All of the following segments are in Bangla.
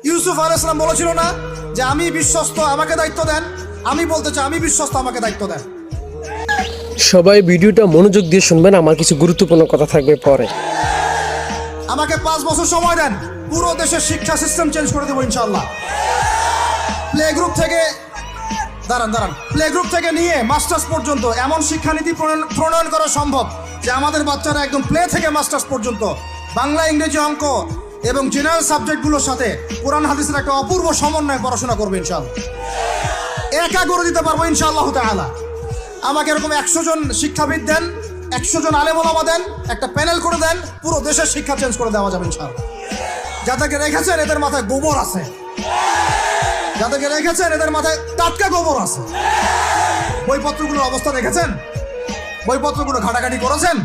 ইউসুফ আলাইহিস সালাম বলেছিল না যে আমি বিশ্বস্ত, আমাকে দায়িত্ব দেন? আমি বলতে চাই আমি বিশ্বস্ত, আমাকে দায়িত্ব দেন। সবাই ভিডিওটা মনোযোগ দিয়ে শুনবেন, আমার কিছু গুরুত্বপূর্ণ কথা থাকবে পরে। আমাকে 5 বছর সময় দেন, পুরো দেশের শিক্ষা সিস্টেম চেঞ্জ করে দেবো ইনশাআল্লাহ। প্লে গ্রুপ থেকে প্লে গ্রুপ থেকে নিয়ে মাস্টার্স পর্যন্ত এমন শিক্ষানীতি প্রণয়ন করা সম্ভব যে আমাদের বাচ্চারা একদম প্লে থেকে মাস্টার্স পর্যন্ত বাংলা, ইংরেজি, অঙ্ক এবং জেনারেল সাবজেক্টগুলোর সাথে কোরআন হাদিসের একটা অপূর্ব সমন্বয়ে পড়াশোনা করবে ইনশাআল্লাহ। একা করে দিতে পারবো ইনশাআল্লাহ তাআলা। আমাকে এরকম 100 জন শিক্ষাবিদ দেন, 100 জন আলেম ওলামা দেন, একটা প্যানেল করে দেন, পুরো দেশের শিক্ষা চেঞ্জ করে দেওয়া যাবে ইনশাআল্লাহ। যাদেরকে রেখেছেন এদের মাথায় গোবর আছে, যাদেরকে রেখেছেন এদের মাথায় টাটকা গোবর আছে। বইপত্রগুলোর অবস্থা দেখেছেন? বইপত্রগুলো ঘাটাঘাটি করেছেন?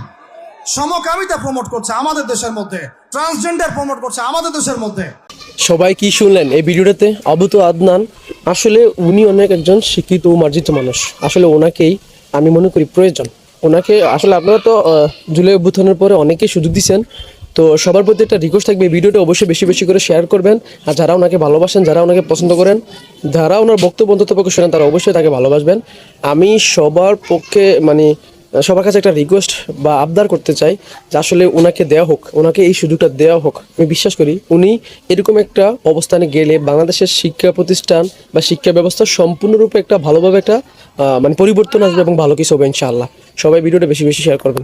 সমকামিতা প্রমোট করছে আমাদের দেশের মধ্যে, ট্রান্সজেন্ডার প্রমোট করছে আমাদের দেশের মধ্যে। সবাই কি শুনলেন এই ভিডিওটাতে? আবু তো আদনান আসলে উনি অনেক একজন শিক্ষিত ও মার্জিত মানুষ। আসলে ওনাকেই আমি মনে করি প্রয়োজন। ওনাকে আসলে আপনারা তো জুলাই অভ্যুত্থানের পরে অনেকেই সুযোগ দিচ্ছেন, তো সবার প্রতি একটা রিকোয়েস্ট থাকবে, এই ভিডিওটা অবশ্যই বেশি বেশি করে শেয়ার করবেন। আর যারা ওনাকে ভালোবাসেন, যারা ওনাকে পছন্দ করেন, যারা ওনার বক্তব্য অন্তত পক্ষে শোনেন, তারা অবশ্যই তাকে ভালোবাসবেন। আমি সবার পক্ষে সবার কাছে একটা রিকোয়েস্ট বা আবদার করতে চাই যে আসলে ওনাকে দেওয়া হোক, ওনাকে এই সুযোগটা দেওয়া হোক। আমি বিশ্বাস করি উনি এরকম একটা অবস্থানে গেলে বাংলাদেশের শিক্ষা প্রতিষ্ঠান বা শিক্ষা ব্যবস্থা সম্পূর্ণরূপে একটা ভালোভাবে একটা পরিবর্তন আসবে এবং ভালো কিছু হবে ইনশাআল্লাহ। সবাই ভিডিওটা বেশি বেশি শেয়ার করবেন।